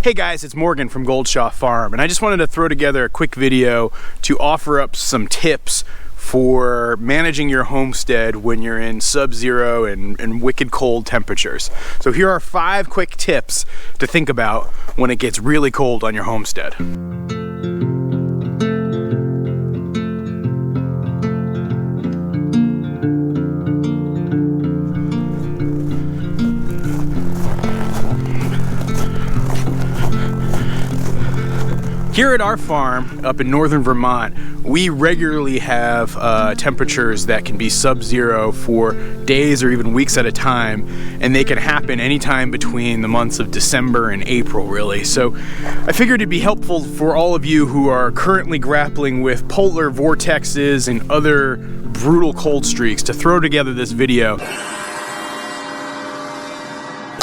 Hey guys, it's Morgan from Goldshaw Farm, and I just wanted to throw together a quick video to offer up some tips for managing your homestead when you're in sub-zero and wicked cold temperatures. So here are 5 quick tips to think about when it gets really cold on your homestead. Here at our farm up in northern Vermont, we regularly have temperatures that can be sub-zero for days or even weeks at a time, and they can happen anytime between the months of December and April, really. So I figured it'd be helpful for all of you who are currently grappling with polar vortexes and other brutal cold streaks to throw together this video.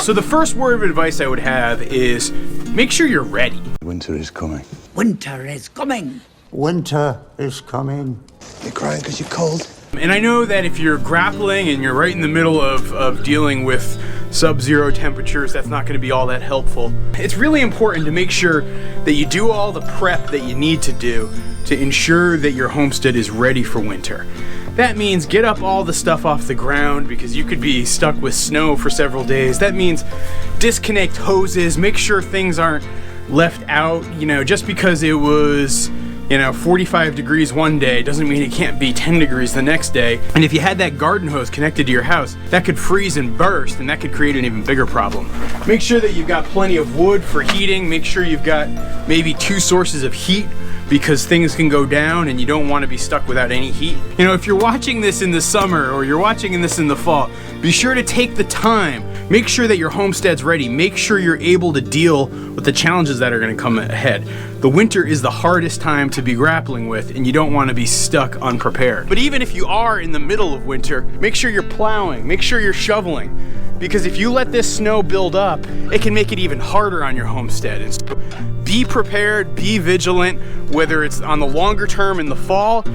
So the first word of advice I would have is make sure you're ready. Winter is coming. Winter is coming. Winter is coming. You're crying because you're cold? And I know that if you're grappling and you're right in the middle of dealing with sub-zero temperatures, that's not going to be all that helpful. It's really important to make sure that you do all the prep that you need to do to ensure that your homestead is ready for winter. That means get up all the stuff off the ground because you could be stuck with snow for several days. That means disconnect hoses, make sure things aren't left out. You know, just because it was 45 degrees one day doesn't mean it can't be 10 degrees the next day. And if you had that garden hose connected to your house, that could freeze and burst, and that could create an even bigger problem. Make sure that you've got plenty of wood for heating. Make sure you've got maybe 2 sources of heat, because things can go down and you don't want to be stuck without any heat. You know, if you're watching this in the summer or you're watching this in the fall, be sure to take the time. Make sure that your homestead's ready. Make sure you're able to deal with the challenges that are going to come ahead. The winter is the hardest time to be grappling with, and you don't want to be stuck unprepared. But even if you are in the middle of winter, make sure you're plowing, make sure you're shoveling, because if you let this snow build up, it can make it even harder on your homestead. And so be prepared, be vigilant, whether it's on the longer term in the fall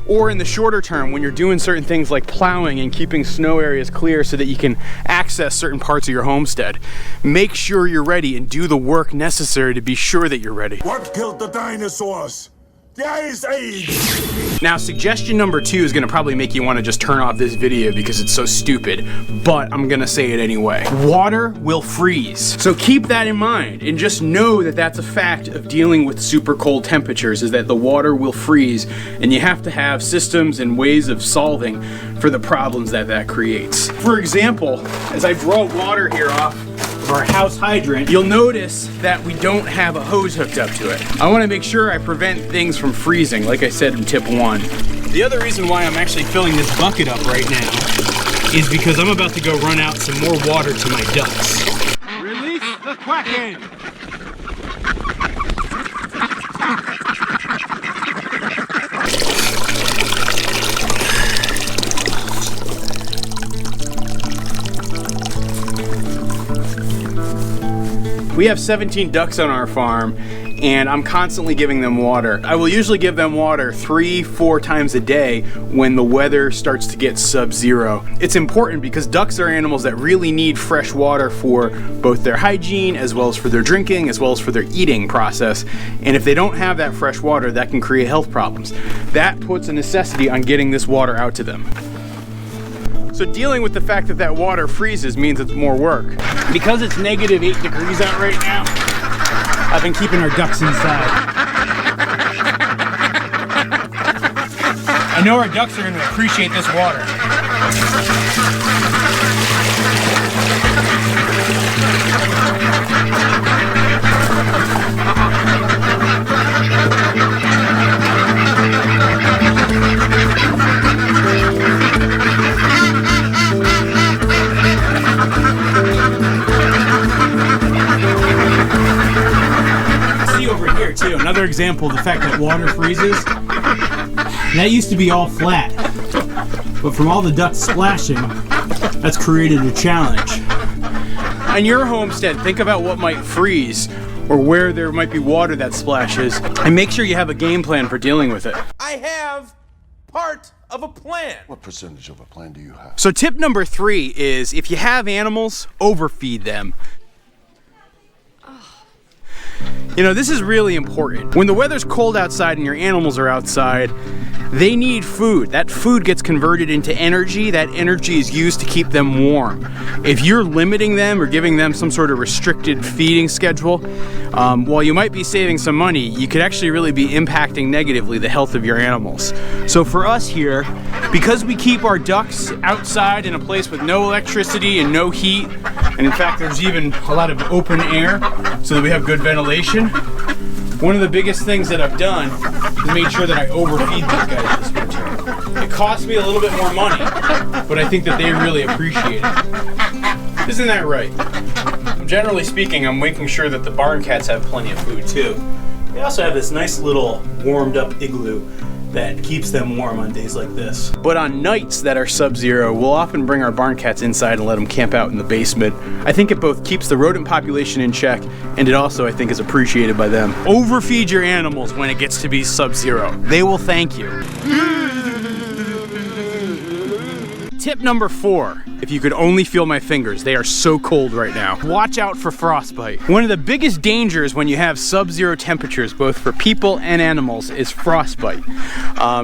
or in the shorter term when you're doing certain things like plowing and keeping snow areas clear so that you can access certain parts of your homestead. Make sure you're ready and do the work necessary to be sure that you're ready. What killed the dinosaurs? The Ice Age! Now, suggestion number 2 is gonna probably make you wanna just turn off this video because it's so stupid, but I'm gonna say it anyway. Water will freeze. So keep that in mind and just know that that's a fact of dealing with super cold temperatures, is that the water will freeze, and you have to have systems and ways of solving for the problems that that creates. For example, as I draw water here off our house hydrant, you'll notice that we don't have a hose hooked up to it. I want to make sure I prevent things from freezing, like I said in tip 1. The other reason why I'm actually filling this bucket up right now is because I'm about to go run out some more water to my ducks. Release the Kraken! We have 17 ducks on our farm, and I'm constantly giving them water. I will usually give them water 3-4 times a day when the weather starts to get sub-zero. It's important because ducks are animals that really need fresh water for both their hygiene, as well as for their drinking, as well as for their eating process. And if they don't have that fresh water, that can create health problems. That puts a necessity on getting this water out to them. So dealing with the fact that that water freezes means it's more work. Because it's negative 8 degrees out right now, I've been keeping our ducks inside. I know our ducks are going to appreciate this water. Too. Another example of the fact that water freezes. That used to be all flat, but from all the ducks splashing, that's created a challenge. On your homestead, think about what might freeze or where there might be water that splashes, and make sure you have a game plan for dealing with it. I have part of a plan. What percentage of a plan do you have? So tip number 3 is if you have animals, overfeed them. You know, this is really important. When the weather's cold outside and your animals are outside, they need food. That food gets converted into energy. That energy is used to keep them warm. If you're limiting them or giving them some sort of restricted feeding schedule, while you might be saving some money, you could actually really be impacting negatively the health of your animals. So for us here, because we keep our ducks outside in a place with no electricity and no heat, and in fact there's even a lot of open air so that we have good ventilation, one of the biggest things that I've done is made sure that I overfeed these guys this winter. It costs me a little bit more money, but I think that they really appreciate it. Isn't that right? Generally speaking, I'm making sure that the barn cats have plenty of food too. They also have this nice little warmed up igloo that keeps them warm on days like this. But on nights that are sub-zero, we'll often bring our barn cats inside and let them camp out in the basement. I think it both keeps the rodent population in check, and it also, I think, is appreciated by them. Overfeed your animals when it gets to be sub-zero. They will thank you. Tip number 4, if you could only feel my fingers, they are so cold right now. Watch out for frostbite. One of the biggest dangers when you have sub-zero temperatures, both for people and animals, is frostbite.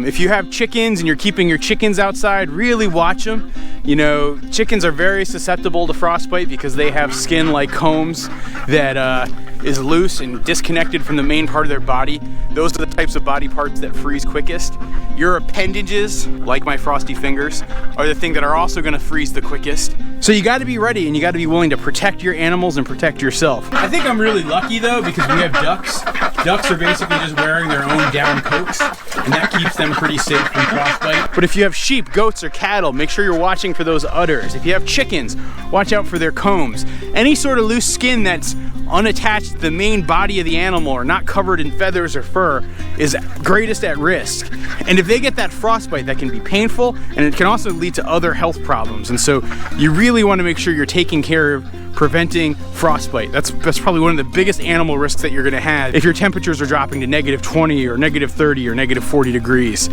If you have chickens and you're keeping your chickens outside, really watch them. You know, chickens are very susceptible to frostbite because they have skin like combs that is loose and disconnected from the main part of their body. Those are the types of body parts that freeze quickest. Your appendages, like my frosty fingers, are the thing that are also gonna freeze the quickest. So you gotta be ready and you gotta be willing to protect your animals and protect yourself. I think I'm really lucky though because we have ducks. Ducks are basically just wearing their own down coats and that keeps them pretty safe from frostbite. But if you have sheep, goats, or cattle, make sure you're watching for those udders. If you have chickens, watch out for their combs. Any sort of loose skin that's unattached to the main body of the animal or not covered in feathers or fur is greatest at risk. And if they get that frostbite, that can be painful and it can also lead to other health problems. And so you really want to make sure you're taking care of preventing frostbite. That's probably one of the biggest animal risks that you're going to have if your temperatures are dropping to -20 or -30 or -40 degrees.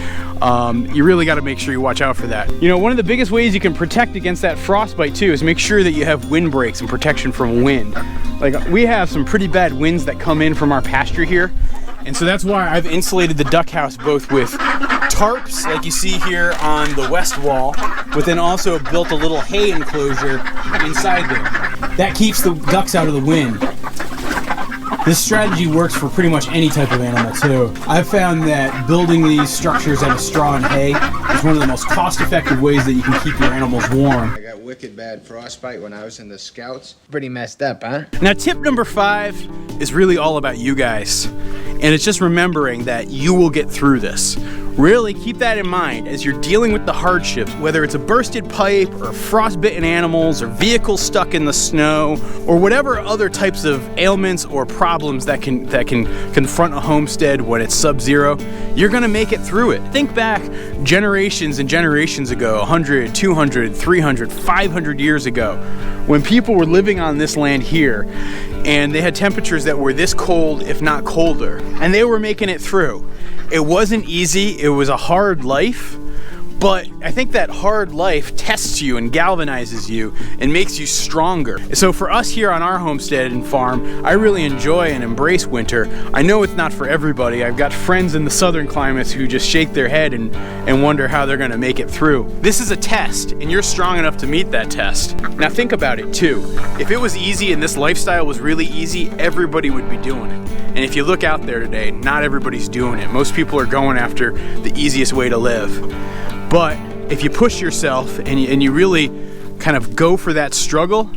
You really got to make sure you watch out for that. You know, one of the biggest ways you can protect against that frostbite too is make sure that you have windbreaks and protection from wind. Like we have some pretty bad winds that come in from our pasture here. And so that's why I've insulated the duck house both with tarps, like you see here on the west wall, but then also built a little hay enclosure inside there. That keeps the ducks out of the wind. This strategy works for pretty much any type of animal too. I've found that building these structures out of straw and hay is one of the most cost-effective ways that you can keep your animals warm. I got wicked bad frostbite when I was in the Scouts. Pretty messed up, huh? Now tip number 5 is really all about you guys. And it's just remembering that you will get through this. Really keep that in mind as you're dealing with the hardships, whether it's a bursted pipe or frostbitten animals or vehicles stuck in the snow or whatever other types of ailments or problems that can confront a homestead when it's sub-zero. You're gonna make it through it. Think back generations and generations ago, 100, 200, 300, 500 years ago, when people were living on this land here and they had temperatures that were this cold, if not colder, and they were making it through. It wasn't easy, it was a hard life, but I think that hard life tests you and galvanizes you and makes you stronger. So for us here on our homestead and farm, I really enjoy and embrace winter. I know it's not for everybody. I've got friends in the southern climates who just shake their head and wonder how they're gonna make it through. This is a test, and you're strong enough to meet that test. Now think about it too. If it was easy and this lifestyle was really easy, everybody would be doing it. And if you look out there today, not everybody's doing it. Most people are going after the easiest way to live. But if you push yourself and you really kind of go for that struggle,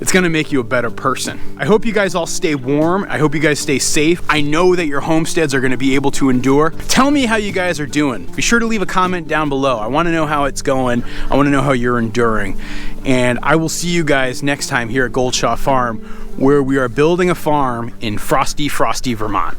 it's gonna make you a better person. I hope you guys all stay warm. I hope you guys stay safe. I know that your homesteads are gonna be able to endure. Tell me how you guys are doing. Be sure to leave a comment down below. I wanna know how it's going. I wanna know how you're enduring. And I will see you guys next time here at Goldshaw Farm, where we are building a farm in frosty, Vermont.